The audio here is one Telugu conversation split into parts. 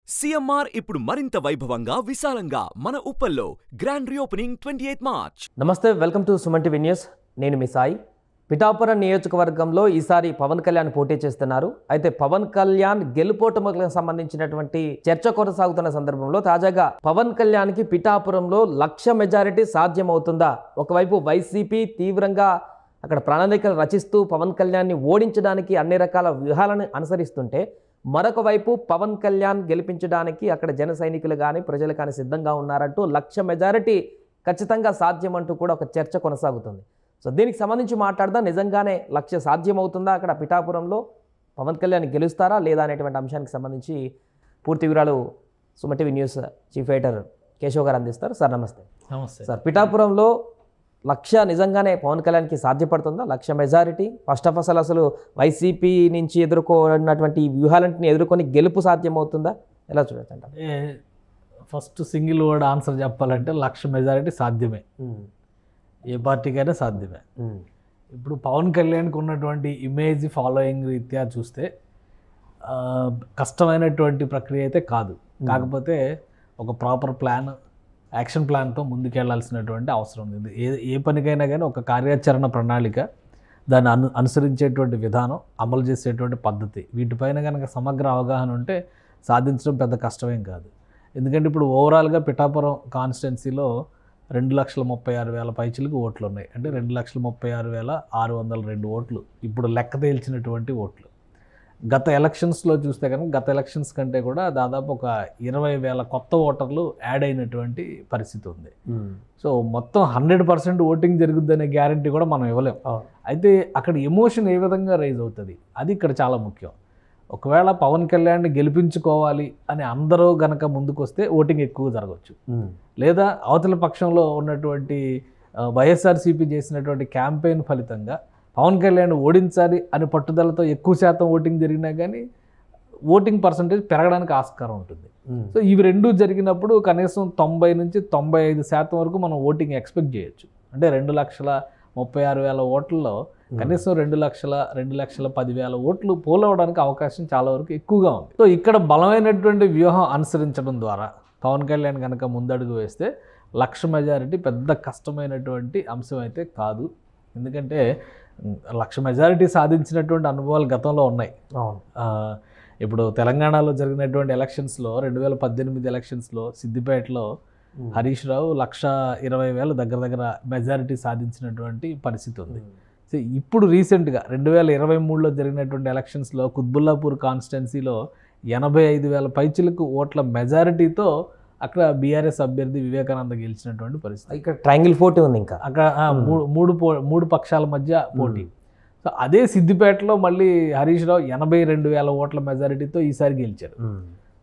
సిఎంఆర్ ఇప్పుడు మరింత వైభవంగా విశాలంగా మన ఉప్పల్లో గ్రాండ్ రీఓపెనింగ్ 28 మార్చ్. నమస్తే, welcome to Suman TV news. నేను మీ సాయి. పిఠాపురం నియోజకవర్గంలో ఈసారి పవన్ కళ్యాణ్ పోటీ చేస్తున్నారు. అయితే పవన్ కళ్యాణ్ గెలుపోటములకు సంబంధించినటువంటి చర్చ కొనసాగుతున్న సందర్భంలో తాజాగా పవన్ కళ్యాణ్కి పిఠాపురంలో 1,00,000 మెజారిటీ సాధ్యమవుతుందా? ఒకవైపు వైసీపీ తీవ్రంగా అక్కడ ప్రణాళికలు రచిస్తూ పవన్ కళ్యాణ్ని ఓడించడానికి అన్ని రకాల వ్యూహాలను అనుసరిస్తుంటే, మరొక వైపు పవన్ కళ్యాణ్ గెలిపించడానికి అక్కడ జన సైనికులు కానీ ప్రజలు కానీ సిద్ధంగా ఉన్నారంటూ 1,00,000 మెజారిటీ ఖచ్చితంగా సాధ్యమంటూ కూడా ఒక చర్చ కొనసాగుతుంది. సో దీనికి సంబంధించి మాట్లాడదాం. నిజంగానే 1,00,000 సాధ్యమవుతుందా? అక్కడ పిఠాపురంలో పవన్ కళ్యాణ్ గెలుస్తారా లేదా అనేటువంటి అంశానికి సంబంధించి పూర్తి వివరాలు Suman TV news chief editor Keshav గారు అందిస్తారు. సార్ నమస్తే. నమస్తే సార్, పిఠాపురంలో 1,00,000 నిజంగానే పవన్ కళ్యాణ్కి సాధ్యపడుతుందా? 1,00,000 మెజారిటీ ఫస్ట్ ఆఫ్ అసలు వైసీపీ నుంచి ఎదుర్కొన్నటువంటి వ్యూహాలన్నింటినీ ఎదుర్కొని గెలుపు సాధ్యమవుతుందా? ఎలా చూడొచ్చు అంట? ఫస్ట్ సింగిల్ వర్డ్ ఆన్సర్ చెప్పాలంటే 1,00,000 మెజారిటీ సాధ్యమే, ఏ పార్టీకైనా సాధ్యమే. ఇప్పుడు పవన్ కళ్యాణ్కి ఉన్నటువంటి ఇమేజ్ ఫాలోయింగ్ రీత్యా చూస్తే కష్టమైనటువంటి ప్రక్రియ అయితే కాదు. కాకపోతే ఒక ప్రాపర్ ప్లాన్, యాక్షన్ ప్లాన్తో ముందుకెళ్లాల్సినటువంటి అవసరం ఉంది. ఏ పనికైనా కానీ ఒక కార్యాచరణ ప్రణాళిక, దాన్ని అనుసరించేటువంటి విధానం, అమలు చేసేటువంటి పద్ధతి, వీటిపైన కనుక సమగ్ర అవగాహన ఉంటే సాధించడం పెద్ద కష్టమేం కాదు. ఎందుకంటే ఇప్పుడు ఓవరాల్గా పిఠాపురం కాన్స్టిట్యున్సీలో 2,36,000 పైచిలకు ఓట్లు ఉన్నాయి. అంటే 2,36,602 ఓట్లు ఇప్పుడు లెక్క తేల్చినటువంటి ఓట్లు. గత ఎలక్షన్స్లో చూస్తే కనుక గత ఎలక్షన్స్ కంటే కూడా దాదాపు ఒక 20,000 కొత్త ఓటర్లు యాడ్ అయినటువంటి పరిస్థితి ఉంది. సో మొత్తం 100% ఓటింగ్ జరుగుద్దనే గ్యారంటీ కూడా మనం ఇవ్వలేం. అయితే అక్కడ ఎమోషన్ ఏ విధంగా రైజ్ అవుతుంది, అది ఇక్కడ చాలా ముఖ్యం. ఒకవేళ పవన్ కళ్యాణ్ని గెలిపించుకోవాలి అని అందరూ గనక ముందుకు వస్తే ఓటింగ్ ఎక్కువ జరగవచ్చు. లేదా అవతల పక్షంలో ఉన్నటువంటి వైఎస్ఆర్సీపీ చేసినటువంటి క్యాంపెయిన్ ఫలితంగా పవన్ కళ్యాణ్ ఓడించాలి అని పట్టుదలతో ఎక్కువ శాతం ఓటింగ్ జరిగినా కానీ ఓటింగ్ పర్సంటేజ్ పెరగడానికి ఆస్కారం ఉంటుంది. సో ఇవి రెండూ జరిగినప్పుడు కనీసం 90 నుంచి 95% వరకు మనం ఓటింగ్ ఎక్స్పెక్ట్ చేయొచ్చు. అంటే 2,36,000 ఓట్లలో కనీసం 2,10,000 ఓట్లు పోల్ అవ్వడానికి అవకాశం చాలా వరకు ఎక్కువగా ఉంది. సో ఇక్కడ బలమైనటువంటి వ్యూహం అనుసరించడం ద్వారా పవన్ కళ్యాణ్ కనుక ముందడుగు వేస్తే 1,00,000 మెజారిటీ పెద్ద కష్టమైనటువంటి అంశం అయితే కాదు. ఎందుకంటే 1,00,000 మెజారిటీ సాధించినటువంటి అనుభవాలు గతంలో ఉన్నాయి. ఇప్పుడు తెలంగాణలో జరిగినటువంటి ఎలక్షన్స్లో 2018 ఎలక్షన్స్లో సిద్దిపేటలో హరీష్ రావు 1,20,000 దగ్గర మెజారిటీ సాధించినటువంటి పరిస్థితి ఉంది. సో ఇప్పుడు రీసెంట్గా 2023లో జరిగినటువంటి ఎలక్షన్స్లో కుత్బుల్లాపూర్ కాన్స్టిట్యున్సీలో 85,000 పైచిలకు ఓట్ల మెజారిటీతో అక్కడ బీఆర్ఎస్ అభ్యర్థి వివేకానంద గెలిచినటువంటి పరిస్థితి. ఇక్కడ ట్రయాంగిల్ పోటీ ఉంది. ఇంకా అక్కడ మూడు పక్షాల మధ్య పోటీ. సో అదే సిద్దిపేటలో మళ్ళీ హరీష్ రావు 82,000 ఓట్ల మెజారిటీతో ఈసారి గెలిచారు.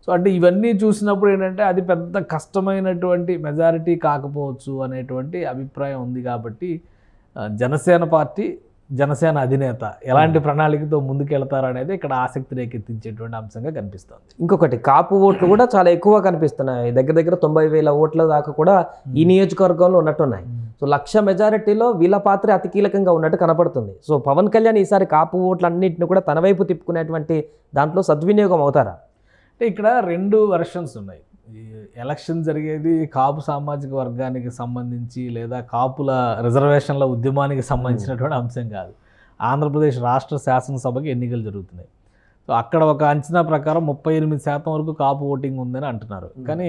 సో అంటే ఇవన్నీ చూసినప్పుడు ఏంటంటే అది పెద్ద కష్టమైనటువంటి మెజారిటీ కాకపోవచ్చు అనేటువంటి అభిప్రాయం ఉంది. కాబట్టి జనసేన పార్టీ, జనసేన అధినేత ఎలాంటి ప్రణాళికతో ముందుకెళ్తారు అనేది ఇక్కడ ఆసక్తి రేకెత్తించేటువంటి అంశంగా కనిపిస్తుంది. ఇంకొకటి, కాపు ఓట్లు కూడా చాలా ఎక్కువ కనిపిస్తున్నాయి. దగ్గర 90,000 ఓట్ల దాకా కూడా ఈ నియోజకవర్గంలో ఉన్నట్టున్నాయి. సో 1,00,000 మెజారిటీలో వీళ్ళ పాత్ర అతి కీలకంగా ఉన్నట్టు కనపడుతుంది. సో పవన్ కళ్యాణ్ ఈసారి కాపు ఓట్లన్నింటిని కూడా తన వైపు తిప్పుకునేటువంటి దాంట్లో సద్వినియోగం అవుతారా? అంటే ఇక్కడ 2 వెర్షన్స్ ఉన్నాయి. ఎలక్షన్ జరిగేది కాపు సామాజిక వర్గానికి సంబంధించి లేదా కాపుల రిజర్వేషన్ల ఉద్యమానికి సంబంధించినటువంటి అంశం కాదు. ఆంధ్రప్రదేశ్ రాష్ట్ర శాసనసభకి ఎన్నికలు జరుగుతున్నాయి. సో అక్కడ ఒక అంచనా ప్రకారం 38% వరకు కాపు ఓటింగ్ ఉందని అంటున్నారు. కానీ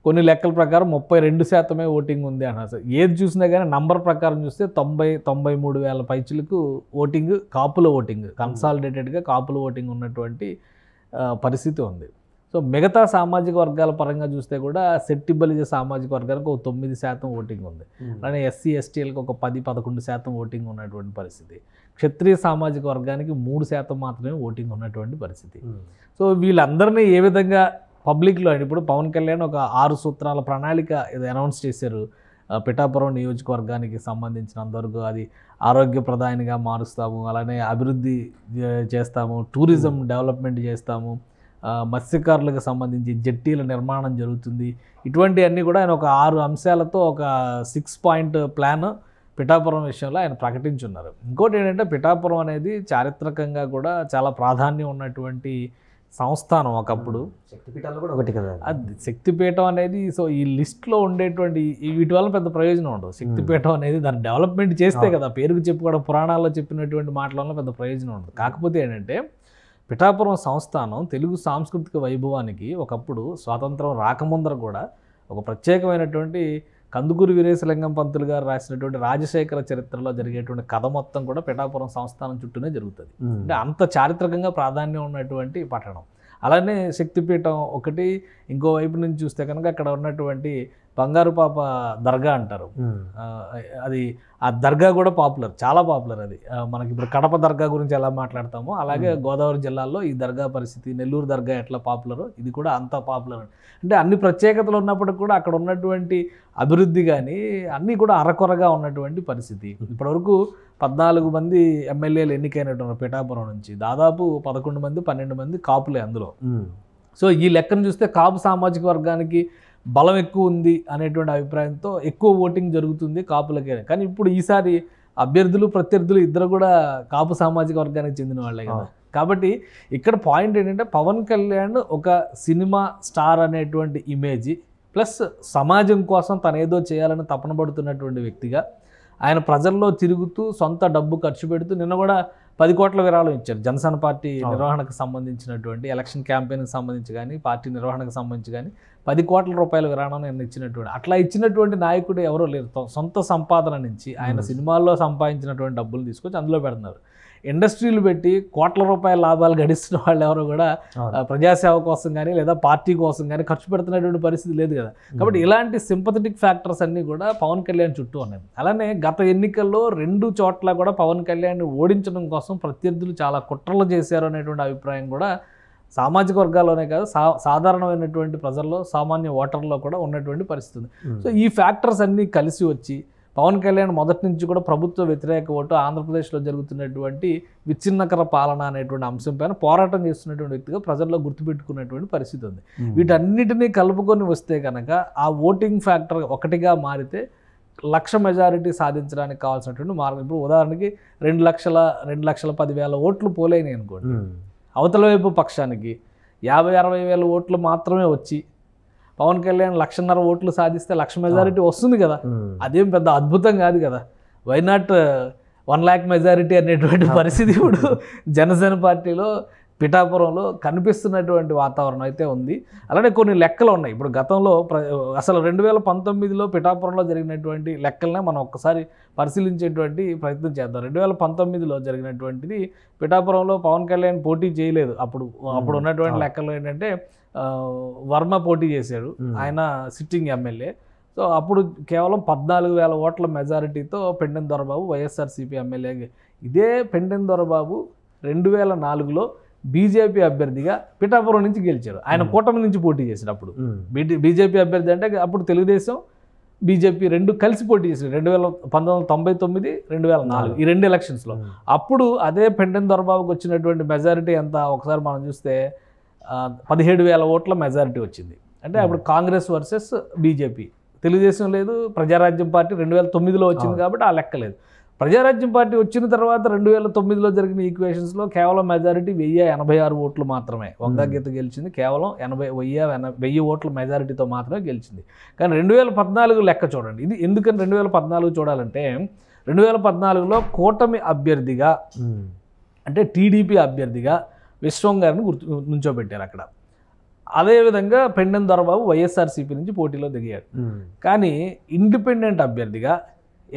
కొన్ని లెక్కల ప్రకారం 32% ఓటింగ్ ఉంది అంటున్నారు. ఏది చూసినా కానీ నంబర్ ప్రకారం చూస్తే 93,000 పైచులకు ఓటింగ్, కాపుల ఓటింగ్, కన్సాలిడేటెడ్గా కాపుల ఓటింగ్ ఉన్నటువంటి పరిస్థితి ఉంది. సో మిగతా సామాజిక వర్గాల పరంగా చూస్తే కూడా శెట్టి బలిజ సామాజిక వర్గానికి ఒక 9% ఓటింగ్ ఉంది. అలానే ఎస్సీ ఎస్టీలకు ఒక 10-11% ఓటింగ్ ఉన్నటువంటి పరిస్థితి. క్షత్రియ సామాజిక వర్గానికి 3% మాత్రమే ఓటింగ్ ఉన్నటువంటి పరిస్థితి. సో వీళ్ళందరినీ ఏ విధంగా పబ్లిక్లో, ఇప్పుడు పవన్ కళ్యాణ్ ఒక 6 సూత్రాల ప్రణాళిక అనౌన్స్ చేశారు. పిఠాపురం నియోజకవర్గానికి సంబంధించినంతవరకు అది ఆరోగ్యప్రదాయనిగా మారుస్తాము, అలానే అభివృద్ధి చేస్తాము, టూరిజం డెవలప్మెంట్ చేస్తాము, మత్స్యకారులకు సంబంధించి జెట్టీల నిర్మాణం జరుగుతుంది. ఇటువంటివన్నీ కూడా ఆయన ఒక 6 అంశాలతో ఒక 6 పాయింట్ ప్లాన్ పిఠాపురం విషయంలో ఆయన ప్రకటించున్నారు. ఇంకోటి ఏంటంటే పిఠాపురం అనేది చారిత్రకంగా కూడా చాలా ప్రాధాన్యం ఉన్నటువంటి సంస్థానం ఒకప్పుడు. శక్తిపీఠాలు కూడా ఒకటి కదా. అది శక్తిపీఠం అనేది సో ఈ లిస్ట్లో ఉండేటువంటి వీటి వల్ల పెద్ద ప్రయోజనం ఉండదు. శక్తిపీఠం అనేది దాన్ని డెవలప్మెంట్ చేస్తే కదా, పేరుకు చెప్పుకోవడం, పురాణాల్లో చెప్పినటువంటి మాటల వల్ల పెద్ద ప్రయోజనం ఉండదు. కాకపోతే ఏంటంటే పిఠాపురం సంస్థానం తెలుగు సాంస్కృతిక వైభవానికి ఒకప్పుడు స్వాతంత్రం రాకముందర కూడా ఒక ప్రత్యేకమైనటువంటి కందుకూరి వీరేశలింగం పంతులు గారు రాసినటువంటి రాజశేఖర చరిత్రలో జరిగేటువంటి కథ మొత్తం కూడా పిఠాపురం సంస్థానం చుట్టూనే జరుగుతుంది. అంటే అంత చారిత్రకంగా ప్రాధాన్యం ఉన్నటువంటి పట్టణం. అలానే శక్తిపీఠం ఒకటి. ఇంకో వైపు నుంచి చూస్తే కనుక అక్కడ ఉన్నటువంటి బంగారు పాప దర్గా అంటారు. అది ఆ దర్గా కూడా పాపులర్, చాలా పాపులర్. అది మనకి ఇప్పుడు కడప దర్గా గురించి ఎలా మాట్లాడతామో అలాగే గోదావరి జిల్లాలో ఈ దర్గా పరిస్థితి, నెల్లూరు దర్గా ఎట్లా పాపులరో ఇది కూడా అంత పాపులర్. అంటే అన్ని ప్రత్యేకతలు ఉన్నప్పటికీ కూడా అక్కడ ఉన్నటువంటి అభివృద్ధి కానీ అన్నీ కూడా అరకొరగా ఉన్నటువంటి పరిస్థితి. ఇప్పటివరకు 14 మంది ఎమ్మెల్యేలు ఎన్నికైనటువంటి పిఠాపురం నుంచి దాదాపు 11 మంది 12 మంది కాపులే అందులో. సో ఈ లెక్కను చూస్తే కాపు సామాజిక వర్గానికి బలం ఎక్కువ ఉంది అనేటువంటి అభిప్రాయంతో ఎక్కువ ఓటింగ్ జరుగుతుంది కాపులకే. కానీ ఇప్పుడు ఈసారి అభ్యర్థులు ప్రత్యర్థులు ఇద్దరు కూడా కాపు సామాజిక వర్గానికి చెందిన వాళ్ళే కదా. కాబట్టి ఇక్కడ పాయింట్ ఏంటంటే పవన్ కళ్యాణ్ ఒక సినిమా స్టార్ అనేటువంటి ఇమేజ్ ప్లస్ సమాజం కోసం తను ఏదో చేయాలని తపన పడుతున్నటువంటి వ్యక్తిగా ఆయన ప్రజల్లో తిరుగుతూ సొంత డబ్బు ఖర్చు పెడుతూ నిన్న కూడా 10 కోట్ల విరాళం ఇచ్చారు. జనసేన పార్టీ నిర్వహణకు సంబంధించినటువంటి ఎలక్షన్ క్యాంపెయిన్కి సంబంధించి కానీ పార్టీ నిర్వహణకు సంబంధించి కానీ 10 కోట్ల రూపాయల విరాళం నిన్న ఇచ్చినటువంటి, అట్లా ఇచ్చినటువంటి నాయకుడు ఎవరో లేరు. సొంత సంపాదన నుంచి ఆయన సినిమాల్లో సంపాదించినటువంటి డబ్బులు తీసుకొచ్చి అందులో పెడుతున్నారు. ఇండస్ట్రీలు పెట్టి కోట్ల రూపాయల లాభాలు గడిస్తున్న వాళ్ళు ఎవరు కూడా ప్రజాసేవ కోసం కానీ లేదా పార్టీ కోసం కానీ ఖర్చు పెడుతున్నటువంటి పరిస్థితి లేదు కదా. కాబట్టి ఇలాంటి సింపథెటిక్ ఫ్యాక్టర్స్ అన్నీ కూడా పవన్ కళ్యాణ్ చుట్టూ ఉన్నాయి. అలానే గత ఎన్నికల్లో 2 చోట్ల కూడా పవన్ కళ్యాణ్ ఓడించడం కోసం ప్రత్యర్థులు చాలా కుట్రలు చేశారు అనేటువంటి అభిప్రాయం కూడా సామాజిక వర్గాల్లోనే కాదు సాధారణమైనటువంటి ప్రజల్లో, సామాన్య ఓటర్లో కూడా ఉన్నటువంటి పరిస్థితి ఉంది. సో ఈ ఫ్యాక్టర్స్ అన్నీ కలిసి వచ్చి పవన్ కళ్యాణ్ మొదటి నుంచి కూడా ప్రభుత్వ వ్యతిరేక ఓటు, ఆంధ్రప్రదేశ్లో జరుగుతున్నటువంటి విచ్ఛిన్నకర పాలన అనేటువంటి అంశం పైన పోరాటం చేస్తున్నటువంటి వ్యక్తిగా ప్రజల్లో గుర్తుపెట్టుకున్నటువంటి పరిస్థితి ఉంది. వీటన్నిటినీ కలుపుకొని వస్తే కనుక ఆ ఓటింగ్ ఫ్యాక్టర్ ఒకటిగా మారితే 1,00,000 మెజారిటీ సాధించడానికి కావాల్సినటువంటి మార్గం. ఇప్పుడు ఉదాహరణకి 2,10,000 ఓట్లు పోలేని అనుకోండి, అవతల వైపు పక్షానికి 50-60 వేల ఓట్లు మాత్రమే వచ్చి పవన్ కళ్యాణ్ 1,50,000 ఓట్లు సాధిస్తే 1,00,000 మెజారిటీ వస్తుంది కదా. అదేం పెద్ద అద్భుతం కాదు కదా. వై నాట్ 1,00,000 మెజారిటీ అనేటువంటి పరిస్థితి ఇప్పుడు జనసేన పార్టీలో పిఠాపురంలో కనిపిస్తున్నటువంటి వాతావరణం అయితే ఉంది. అలానే కొన్ని లెక్కలు ఉన్నాయి. ఇప్పుడు గతంలో అసలు 2019లో పిఠాపురంలో జరిగినటువంటి లెక్కలనే మనం ఒక్కసారి పరిశీలించేటువంటి ప్రయత్నం చేద్దాం. 2019లో జరిగినటువంటిది పిఠాపురంలో పవన్ కళ్యాణ్ పోటీ చేయలేదు. అప్పుడు ఉన్నటువంటి లెక్కలు ఏంటంటే వర్మ పోటీ చేశాడు, ఆయన సిట్టింగ్ ఎమ్మెల్యే. సో అప్పుడు కేవలం 14,000 ఓట్ల మెజారిటీతో పెండెం దొరబాబు వైఎస్ఆర్సీపీ ఎమ్మెల్యే. ఇదే పెండెం దొరబాబు 2004లో బీజేపీ అభ్యర్థిగా పిఠాపురం నుంచి గెలిచారు. ఆయన కూటమి నుంచి పోటీ చేశారు. అప్పుడు బీజేపీ అభ్యర్థి అంటే అప్పుడు తెలుగుదేశం బీజేపీ 2 కలిసి పోటీ చేశారు 1999, 2004 ఈ 2 ఎలక్షన్స్లో. అప్పుడు అదే పెండెం దొరబాబుకి వచ్చినటువంటి మెజారిటీ ఎంత ఒకసారి మనం చూస్తే 17,000 ఓట్ల మెజారిటీ వచ్చింది. అంటే అప్పుడు కాంగ్రెస్ వర్సెస్ బీజేపీ, తెలుగుదేశం లేదు, ప్రజారాజ్యం పార్టీ 2009లో వచ్చింది కాబట్టి ఆ లెక్క లేదు. ప్రజారాజ్యం పార్టీ వచ్చిన తర్వాత 2009లో జరిగిన ఈక్వేషన్స్లో కేవలం మెజారిటీ 1,086 ఓట్లు మాత్రమే. వంగాగీత గెలిచింది కేవలం 1,000 ఓట్ల మెజారిటీతో మాత్రమే గెలిచింది. కానీ 2014 లెక్క చూడండి. ఇది ఎందుకని 2014 చూడాలంటే 2014లో కూటమి అభ్యర్థిగా అంటే టీడీపీ అభ్యర్థిగా విశ్వం గారిని నుంచోబెట్టారు అక్కడ. అదేవిధంగా పెండెం దొరబాబు వైఎస్ఆర్సీపీ నుంచి పోటీలో దిగాడు. కానీ ఇండిపెండెంట్ అభ్యర్థిగా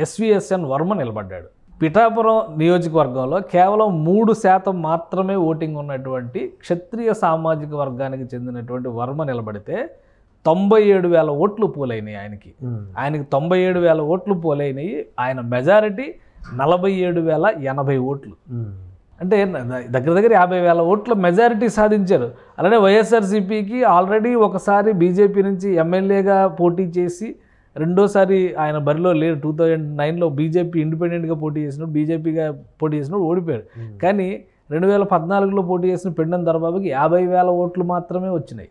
ఎస్విఎస్ఎన్ వర్మ నిలబడ్డాడు. పిఠాపురం నియోజకవర్గంలో కేవలం 3% మాత్రమే ఓటింగ్ ఉన్నటువంటి క్షత్రియ సామాజిక వర్గానికి చెందినటువంటి వర్మ నిలబడితే 97,000 ఓట్లు పోలైనాయి ఆయనకి. 97,000 ఓట్లు పోలైనాయి. ఆయన మెజారిటీ 47,080 ఓట్లు. అంటే దగ్గర 50,000 ఓట్ల మెజారిటీ సాధించారు. అలానే వైఎస్ఆర్సీపీకి ఆల్రెడీ ఒకసారి బీజేపీ నుంచి ఎమ్మెల్యేగా పోటీ చేసి రెండోసారి ఆయన బరిలో లేరు. 2009లో బీజేపీ ఇండిపెండెంట్గా పోటీ చేసినప్పుడు, బీజేపీగా పోటీ చేసినప్పుడు ఓడిపోయాడు. కానీ 2014లో పోటీ చేసిన పెండెం దొరబాబుకి 50,000 ఓట్లు మాత్రమే వచ్చినాయి.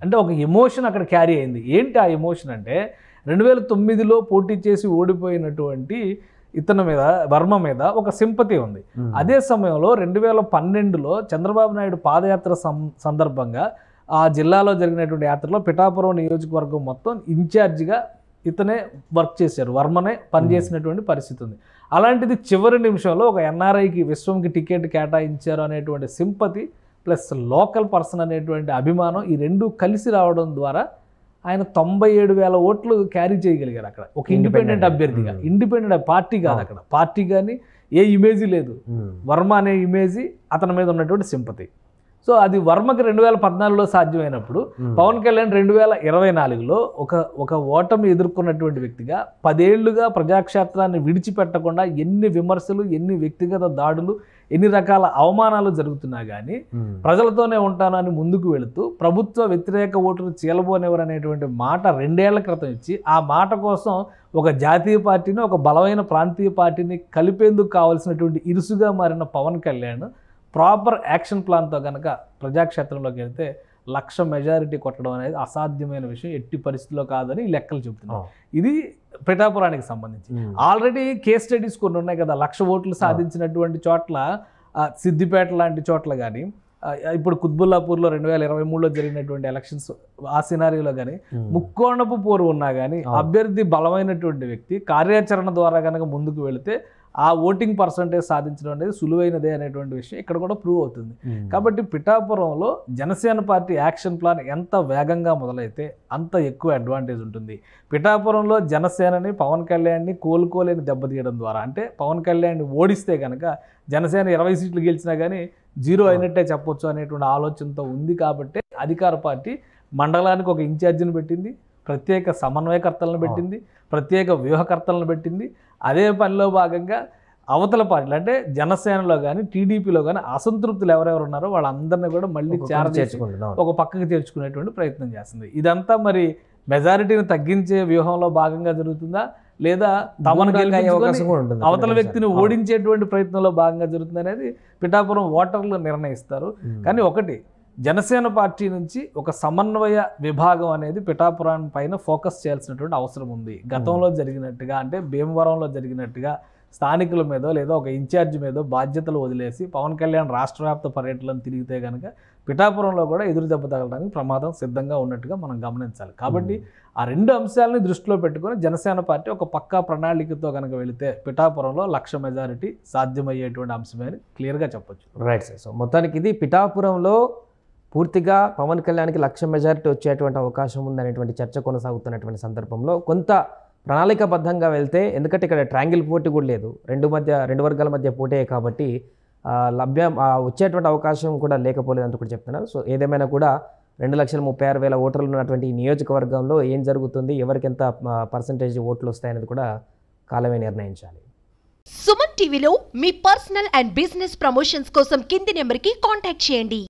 అంటే ఒక ఎమోషన్ అక్కడ క్యారీ అయింది. ఏంటి ఆ ఎమోషన్ అంటే 2009లో పోటీ చేసి ఓడిపోయినటువంటి ఇతని మీద వర్మ మీద ఒక సింపతి ఉంది. అదే సమయంలో 2012లో చంద్రబాబు నాయుడు పాదయాత్ర సందర్భంగా ఆ జిల్లాలో జరిగినటువంటి యాత్రలో పిఠాపురం నియోజకవర్గం మొత్తం ఇన్ఛార్జిగా ఇతనే వర్క్ చేశారు, వర్మనే పనిచేసినటువంటి పరిస్థితి ఉంది. అలాంటిది చివరి నిమిషంలో ఒక ఎన్ఆర్ఐకి విశ్వంకి టికెట్ కేటాయించారు అనేటువంటి సింపతి ప్లస్ లోకల్ పర్సన్ అనేటువంటి అభిమానం ఈ రెండు కలిసి రావడం ద్వారా ఆయన 97,000 ఓట్లు క్యారీ చేయగలిగారు అక్కడ ఒక ఇండిపెండెంట్ అభ్యర్థిగా. ఇండిపెండెంట్ పార్టీ కాదు, అక్కడ పార్టీ కానీ ఏ ఇమేజ్ లేదు, వర్మ అనే ఇమేజ్ అతని మీద ఉన్నటువంటి సింపతి. సో అది వర్మకి 2014లో సాధ్యమైనప్పుడు పవన్ కళ్యాణ్ 2024లో ఒక ఓటమి ఎదుర్కొన్నటువంటి వ్యక్తిగా 10 ఏళ్లుగా ప్రజాక్షేత్రాన్ని విడిచిపెట్టకుండా ఎన్ని విమర్శలు, ఎన్ని వ్యక్తిగత దాడులు, ఎన్ని రకాల అవమానాలు జరుగుతున్నా కానీ ప్రజలతోనే ఉంటాను అని ముందుకు వెళుతూ ప్రభుత్వ వ్యతిరేక ఓటును చీలబోనేవారు అనేటువంటి మాట 2 ఏళ్ల క్రితం ఇచ్చి ఆ మాట కోసం ఒక జాతీయ పార్టీని ఒక బలమైన ప్రాంతీయ పార్టీని కలిపేందుకు కావాల్సినటువంటి ఇరుసుగా మారిన పవన్ కళ్యాణ్ ప్రాపర్ యాక్షన్ ప్లాన్తో కనుక ప్రజాక్షేత్రంలోకి వెళ్తే 1,00,000 మెజారిటీ కొట్టడం అనేది అసాధ్యమైన విషయం, ఎట్టి పరిస్థితిలో కాదని ఈ లెక్కలు చెబుతున్నాయి. ఇది పిఠాపురానికి సంబంధించి ఆల్రెడీ కేస్ స్టడీస్ కొన్ని ఉన్నాయి కదా. 1,00,000 ఓట్లు సాధించినటువంటి చోట్ల సిద్దిపేట లాంటి చోట్ల కానీ, ఇప్పుడు కుత్బుల్లాపూర్లో 2023లో జరిగినటువంటి ఎలక్షన్స్ ఆ సినారియోలో కానీ ముక్కోణపు పోరు ఉన్నా కానీ అభ్యర్థి బలమైనటువంటి వ్యక్తి కార్యాచరణ ద్వారా కనుక ముందుకు వెళితే ఆ ఓటింగ్ పర్సంటేజ్ సాధించడం అనేది సులువైనదే అనేటువంటి విషయం ఇక్కడ కూడా ప్రూవ్ అవుతుంది. కాబట్టి పిఠాపురంలో జనసేన పార్టీ యాక్షన్ ప్లాన్ ఎంత వేగంగా మొదలైతే అంత ఎక్కువ అడ్వాంటేజ్ ఉంటుంది. పిఠాపురంలో జనసేనని పవన్ కళ్యాణ్ని కోలుకోలేని దెబ్బతీయడం ద్వారా, అంటే పవన్ కళ్యాణ్ని ఓడిస్తే కనుక జనసేన 20 సీట్లు గెలిచినా కానీ 0 అయినట్టే చెప్పొచ్చు అనేటువంటి ఆలోచనతో ఉంది. కాబట్టి అధికార పార్టీ మండలానికి ఒక ఇన్ఛార్జిని పెట్టింది, ప్రత్యేక సమన్వయకర్తలను పెట్టింది, ప్రత్యేక వ్యూహకర్తలను పెట్టింది. అదే పనిలో భాగంగా అవతల పార్టీలు అంటే జనసేనలో కానీ టీడీపీలో కానీ అసంతృప్తులు ఎవరెవరు ఉన్నారో వాళ్ళందరినీ కూడా మళ్ళీ ఒక పక్కకి చేర్చుకునేటువంటి ప్రయత్నం చేస్తుంది. ఇదంతా మరి మెజారిటీని తగ్గించే వ్యూహంలో భాగంగా జరుగుతుందా, లేదా తమను అవతల వ్యక్తిని ఓడించేటువంటి ప్రయత్నంలో భాగంగా జరుగుతుంది అనేది పిఠాపురం ఓటర్లు నిర్ణయిస్తారు. కానీ ఒకటి, జనసేన పార్టీ నుంచి ఒక సమన్వయ విభాగం అనేది పిఠాపురం పైన ఫోకస్ చేయాల్సినటువంటి అవసరం ఉంది. గతంలో జరిగినట్టుగా, అంటే భీమవరంలో జరిగినట్టుగా స్థానికుల మీద లేదా ఒక ఇన్ఛార్జ్ మీద బాధ్యతలు వదిలేసి పవన్ కళ్యాణ్ రాష్ట్ర వ్యాప్త పర్యటనలను తిరిగితే కనుక పిఠాపురంలో కూడా ఎదురు దెబ్బ తగలడానికి ప్రమాదం సిద్ధంగా ఉన్నట్టుగా మనం గమనించాలి. కాబట్టి ఆ రెండు అంశాలని దృష్టిలో పెట్టుకొని జనసేన పార్టీ ఒక పక్కా ప్రణాళికతో కనుక వెళితే పిఠాపురంలో 1,00,000 మెజారిటీ సాధ్యమయ్యేటువంటి అంశమే అని క్లియర్గా చెప్పొచ్చు. Right sir. సో మొత్తానికి ఇది పిఠాపురంలో పూర్తిగా పవన్ కళ్యాణ్కి 1,00,000 మెజారిటీ వచ్చేటువంటి అవకాశం ఉందనేటువంటి చర్చ కొనసాగుతున్నటువంటి సందర్భంలో కొంత ప్రణాళికాబద్ధంగా వెళ్తే, ఎందుకంటే ఇక్కడ ట్రయాంగిల్ పోటీ కూడా లేదు, రెండు వర్గాల మధ్య పోటీ కాబట్టి వచ్చేటువంటి అవకాశం కూడా లేకపోలేదంటూ కూడా చెప్తున్నారు. సో ఏదేమైనా కూడా 2,36,000 ఓటర్లు ఉన్నటువంటి ఈ నియోజకవర్గంలో ఏం జరుగుతుంది, ఎవరికి ఎంత పర్సంటేజ్ ఓట్లు వస్తాయనేది కూడా కాలమే నిర్ణయించాలి. సుమన్ టీవీలో మీ పర్సనల్ అండ్ బిజినెస్ ప్రమోషన్స్ కోసం కింది నెంబర్కి కాంటాక్ట్ చేయండి.